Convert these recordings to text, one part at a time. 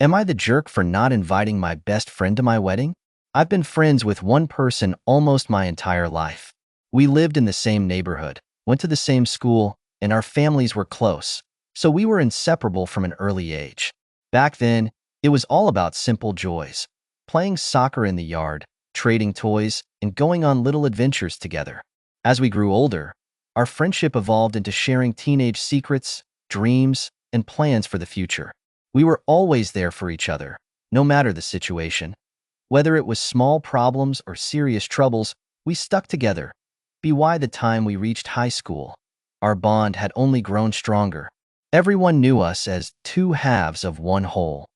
Am I the jerk for not inviting my best friend to my wedding? I've been friends with one person almost my entire life. We lived in the same neighborhood, went to the same school, and our families were close, so we were inseparable from an early age. Back then, it was all about simple joys, playing soccer in the yard, trading toys, and going on little adventures together. As we grew older, our friendship evolved into sharing teenage secrets, dreams, and plans for the future. We were always there for each other, no matter the situation. Whether it was small problems or serious troubles, we stuck together. By the time we reached high school, our bond had only grown stronger. Everyone knew us as two halves of one whole.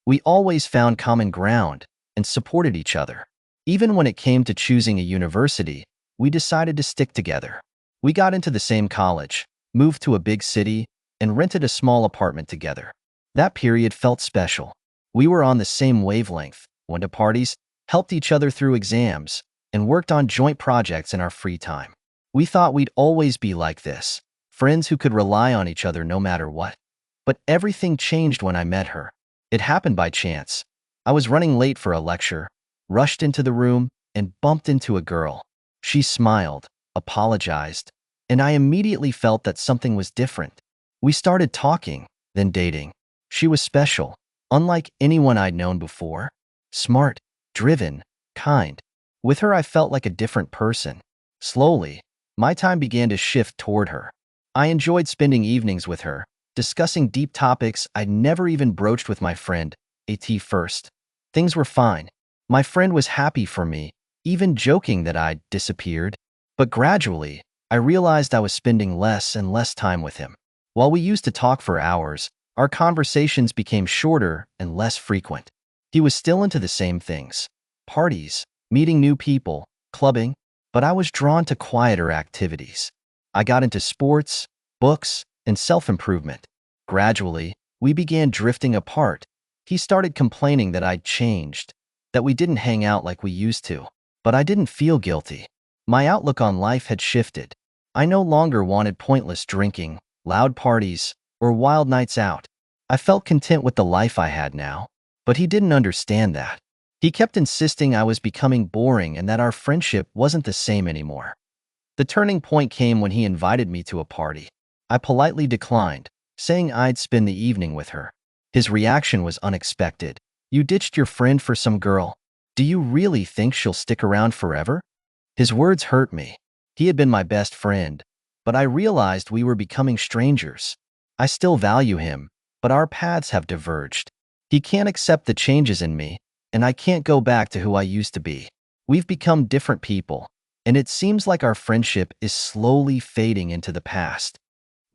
We always found common ground and supported each other. Even when it came to choosing a university, we decided to stick together. We got into the same college, moved to a big city, and rented a small apartment together. That period felt special. We were on the same wavelength, went to parties, helped each other through exams, and worked on joint projects in our free time. We thought we'd always be like this, friends who could rely on each other no matter what. But everything changed when I met her. It happened by chance. I was running late for a lecture, rushed into the room, and bumped into a girl. She smiled, apologized, and I immediately felt that something was different. We started talking, then dating. She was special, unlike anyone I'd known before. Smart, driven, kind. With her, I felt like a different person. Slowly, my time began to shift toward her. I enjoyed spending evenings with her, discussing deep topics I'd never even broached with my friend, At first. Things were fine. My friend was happy for me, even joking that I'd disappeared. But gradually, I realized I was spending less and less time with him. While we used to talk for hours, our conversations became shorter and less frequent. He was still into the same things: parties, meeting new people, clubbing, but I was drawn to quieter activities. I got into sports, books, and self-improvement. Gradually, we began drifting apart. He started complaining that I'd changed, that we didn't hang out like we used to. But I didn't feel guilty. My outlook on life had shifted. I no longer wanted pointless drinking, loud parties, or wild nights out. I felt content with the life I had now. But he didn't understand that. He kept insisting I was becoming boring and that our friendship wasn't the same anymore. The turning point came when he invited me to a party. I politely declined, saying I'd spend the evening with her. His reaction was unexpected. "You ditched your friend for some girl. Do you really think she'll stick around forever?" His words hurt me. He had been my best friend, but I realized we were becoming strangers. I still value him, but our paths have diverged. He can't accept the changes in me, and I can't go back to who I used to be. We've become different people, and it seems like our friendship is slowly fading into the past.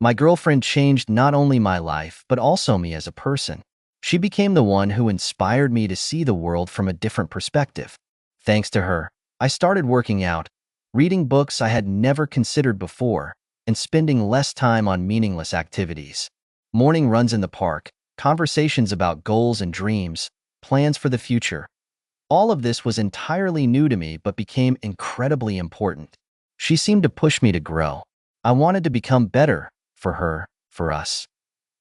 My girlfriend changed not only my life, but also me as a person. She became the one who inspired me to see the world from a different perspective. Thanks to her, I started working out, reading books I had never considered before, and spending less time on meaningless activities. Morning runs in the park, conversations about goals and dreams, plans for the future. All of this was entirely new to me but became incredibly important. She seemed to push me to grow. I wanted to become better, for her, for us.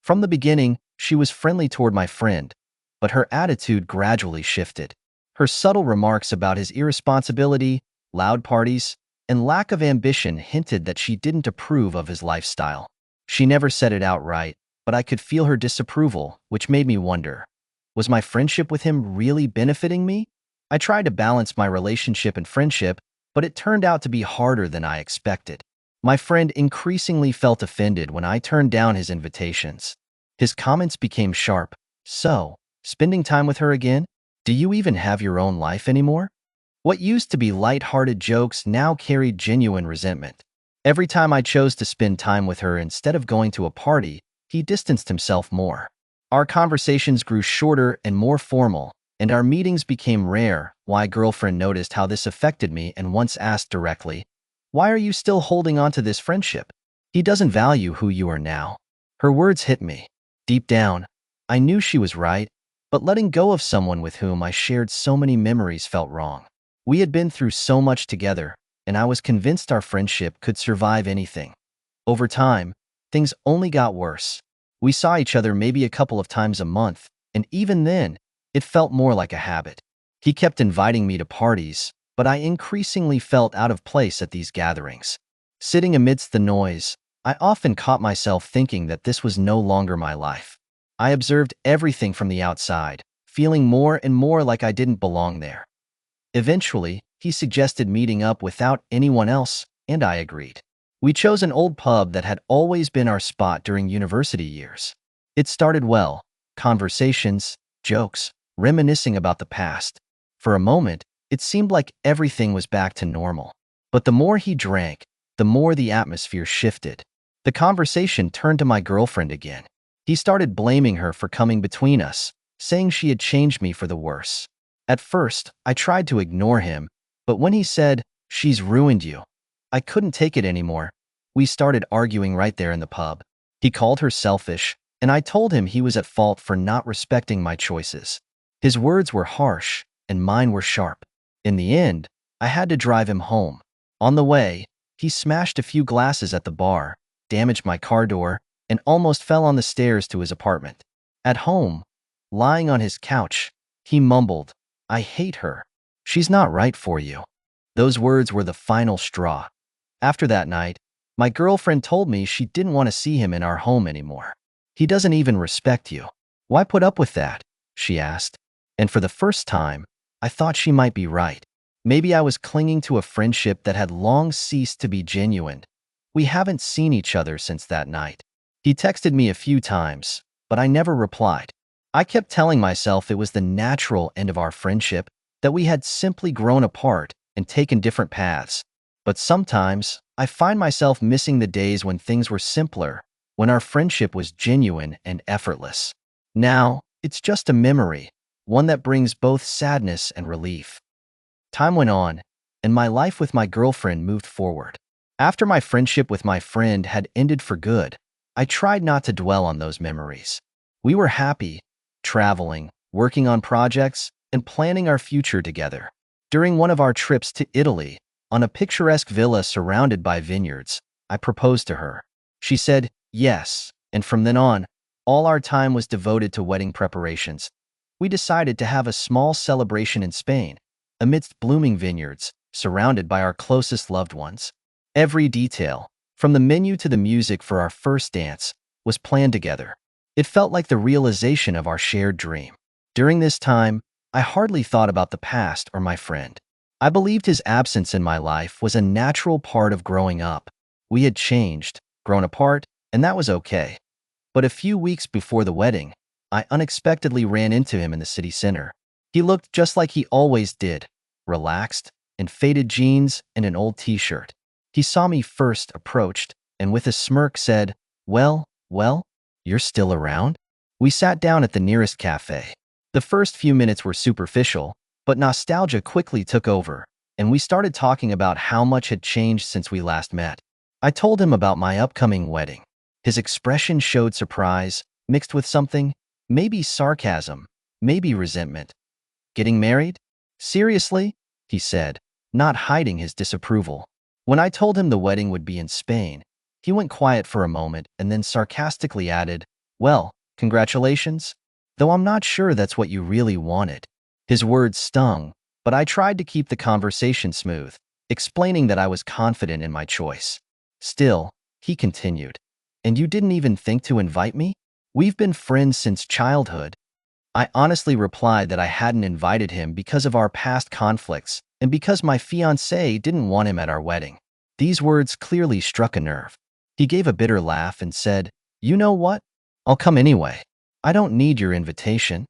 From the beginning, she was friendly toward my friend, but her attitude gradually shifted. Her subtle remarks about his irresponsibility, loud parties, and lack of ambition hinted that she didn't approve of his lifestyle. She never said it outright, but I could feel her disapproval, which made me wonder, was my friendship with him really benefiting me? I tried to balance my relationship and friendship, but it turned out to be harder than I expected. My friend increasingly felt offended when I turned down his invitations. His comments became sharp. "So, spending time with her again? Do you even have your own life anymore?" What used to be light-hearted jokes now carried genuine resentment. Every time I chose to spend time with her instead of going to a party, he distanced himself more. Our conversations grew shorter and more formal, and our meetings became rare. My girlfriend noticed how this affected me and once asked directly, "Why are you still holding on to this friendship? He doesn't value who you are now." Her words hit me. Deep down, I knew she was right, but letting go of someone with whom I shared so many memories felt wrong. We had been through so much together, and I was convinced our friendship could survive anything. Over time, things only got worse. We saw each other maybe a couple of times a month, and even then, it felt more like a habit. He kept inviting me to parties, but I increasingly felt out of place at these gatherings. Sitting amidst the noise, I often caught myself thinking that this was no longer my life. I observed everything from the outside, feeling more and more like I didn't belong there. Eventually, he suggested meeting up without anyone else, and I agreed. We chose an old pub that had always been our spot during university years. It started well, conversations, jokes, reminiscing about the past. For a moment, it seemed like everything was back to normal. But the more he drank, the more the atmosphere shifted. The conversation turned to my girlfriend again. He started blaming her for coming between us, saying she had changed me for the worse. At first, I tried to ignore him, but when he said, "She's ruined you," I couldn't take it anymore. We started arguing right there in the pub. He called her selfish, and I told him he was at fault for not respecting my choices. His words were harsh, and mine were sharp. In the end, I had to drive him home. On the way, he smashed a few glasses at the bar, damaged my car door, and almost fell on the stairs to his apartment. At home, lying on his couch, he mumbled, "I hate her. She's not right for you." Those words were the final straw. After that night, my girlfriend told me she didn't want to see him in our home anymore. "He doesn't even respect you. Why put up with that?" she asked. And for the first time, I thought she might be right. Maybe I was clinging to a friendship that had long ceased to be genuine. We haven't seen each other since that night. He texted me a few times, but I never replied. I kept telling myself it was the natural end of our friendship, that we had simply grown apart and taken different paths. But sometimes, I find myself missing the days when things were simpler, when our friendship was genuine and effortless. Now, it's just a memory, one that brings both sadness and relief. Time went on, and my life with my girlfriend moved forward. After my friendship with my friend had ended for good, I tried not to dwell on those memories. We were happy, traveling, working on projects, and planning our future together. During one of our trips to Italy, on a picturesque villa surrounded by vineyards, I proposed to her. She said yes, and from then on, all our time was devoted to wedding preparations. We decided to have a small celebration in Spain, amidst blooming vineyards, surrounded by our closest loved ones. Every detail, from the menu to the music for our first dance, was planned together. It felt like the realization of our shared dream. During this time, I hardly thought about the past or my friend. I believed his absence in my life was a natural part of growing up. We had changed, grown apart, and that was okay. But a few weeks before the wedding, I unexpectedly ran into him in the city center. He looked just like he always did, relaxed, in faded jeans and an old t-shirt. He saw me first, approached, and with a smirk said, well, you're still around?" We sat down at the nearest cafe. The first few minutes were superficial, but nostalgia quickly took over, and we started talking about how much had changed since we last met. I told him about my upcoming wedding. His expression showed surprise, mixed with something, maybe sarcasm, maybe resentment. "Getting married? Seriously?" he said, not hiding his disapproval. When I told him the wedding would be in Spain, he went quiet for a moment and then sarcastically added, "Well, congratulations, though I'm not sure that's what you really wanted." His words stung, but I tried to keep the conversation smooth, explaining that I was confident in my choice. Still, he continued, "And you didn't even think to invite me? We've been friends since childhood." I honestly replied that I hadn't invited him because of our past conflicts and because my fiancée didn't want him at our wedding. These words clearly struck a nerve. He gave a bitter laugh and said, "You know what? I'll come anyway. I don't need your invitation."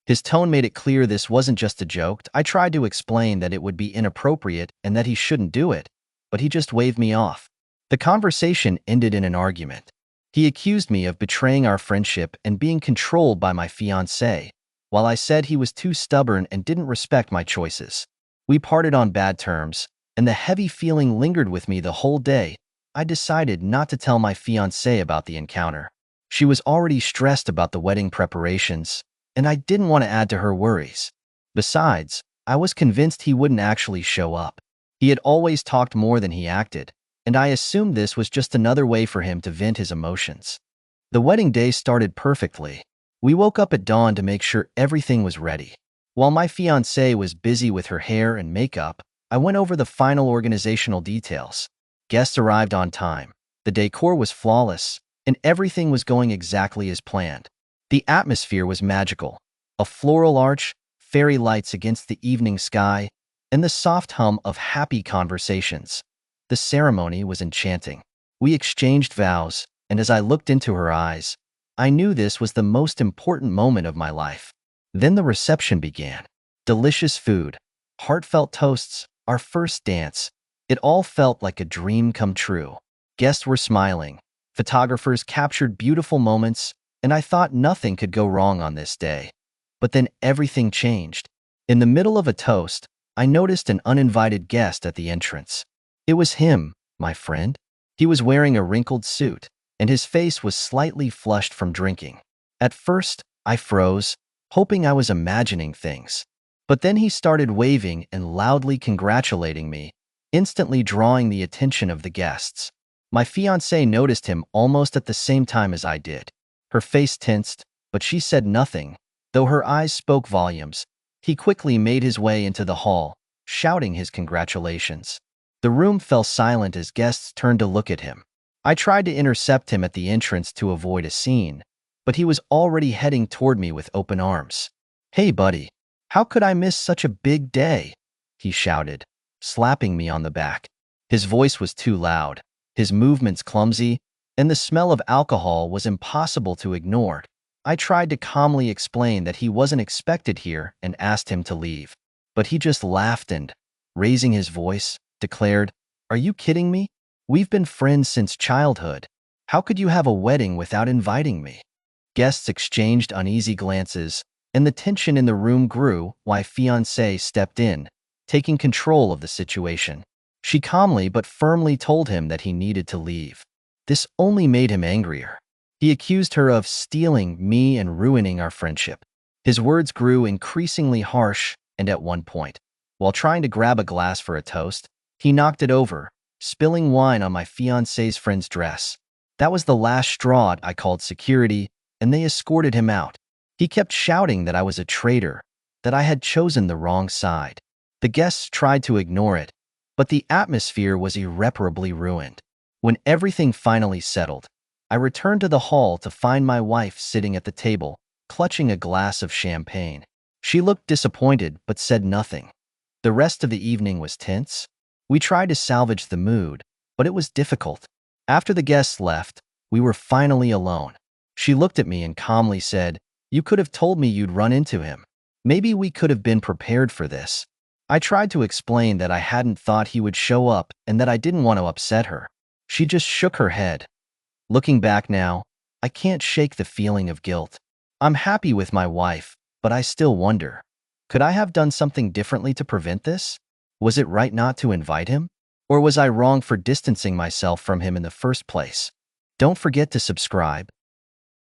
His tone made it clear this wasn't just a joke. I tried to explain that it would be inappropriate and that he shouldn't do it, but he just waved me off. The conversation ended in an argument. He accused me of betraying our friendship and being controlled by my fiancée, while I said he was too stubborn and didn't respect my choices. We parted on bad terms, and the heavy feeling lingered with me the whole day. I decided not to tell my fiancée about the encounter. She was already stressed about the wedding preparations, and I didn't want to add to her worries. Besides, I was convinced he wouldn't actually show up. He had always talked more than he acted, and I assumed this was just another way for him to vent his emotions. The wedding day started perfectly. We woke up at dawn to make sure everything was ready. While my fiancée was busy with her hair and makeup, I went over the final organizational details. Guests arrived on time. The decor was flawless, and everything was going exactly as planned. The atmosphere was magical. A floral arch, fairy lights against the evening sky, and the soft hum of happy conversations. The ceremony was enchanting. We exchanged vows, and as I looked into her eyes, I knew this was the most important moment of my life. Then the reception began. Delicious food, heartfelt toasts, our first dance. It all felt like a dream come true. Guests were smiling. Photographers captured beautiful moments, and I thought nothing could go wrong on this day. But then everything changed. In the middle of a toast, I noticed an uninvited guest at the entrance. It was him, my friend. He was wearing a wrinkled suit, and his face was slightly flushed from drinking. At first, I froze, hoping I was imagining things. But then he started waving and loudly congratulating me, instantly drawing the attention of the guests. My fiancée noticed him almost at the same time as I did. Her face tensed, but she said nothing, though her eyes spoke volumes. He quickly made his way into the hall, shouting his congratulations. The room fell silent as guests turned to look at him. I tried to intercept him at the entrance to avoid a scene, but he was already heading toward me with open arms. "Hey, buddy, how could I miss such a big day?" he shouted, slapping me on the back. His voice was too loud, his movements clumsy, and the smell of alcohol was impossible to ignore. I tried to calmly explain that he wasn't expected here and asked him to leave. But he just laughed and, raising his voice, declared, "Are you kidding me? We've been friends since childhood. How could you have a wedding without inviting me?" Guests exchanged uneasy glances, and the tension in the room grew while fiancée stepped in, taking control of the situation. She calmly but firmly told him that he needed to leave. This only made him angrier. He accused her of stealing me and ruining our friendship. His words grew increasingly harsh, and at one point, while trying to grab a glass for a toast, he knocked it over, spilling wine on my fiancée's friend's dress. That was the last straw. I called security, and they escorted him out. He kept shouting that I was a traitor, that I had chosen the wrong side. The guests tried to ignore it, but the atmosphere was irreparably ruined. When everything finally settled, I returned to the hall to find my wife sitting at the table, clutching a glass of champagne. She looked disappointed but said nothing. The rest of the evening was tense. We tried to salvage the mood, but it was difficult. After the guests left, we were finally alone. She looked at me and calmly said, "You could have told me you'd run into him. Maybe we could have been prepared for this." I tried to explain that I hadn't thought he would show up and that I didn't want to upset her. She just shook her head. Looking back now, I can't shake the feeling of guilt. I'm happy with my wife, but I still wonder, could I have done something differently to prevent this? Was it right not to invite him? Or was I wrong for distancing myself from him in the first place? Don't forget to subscribe,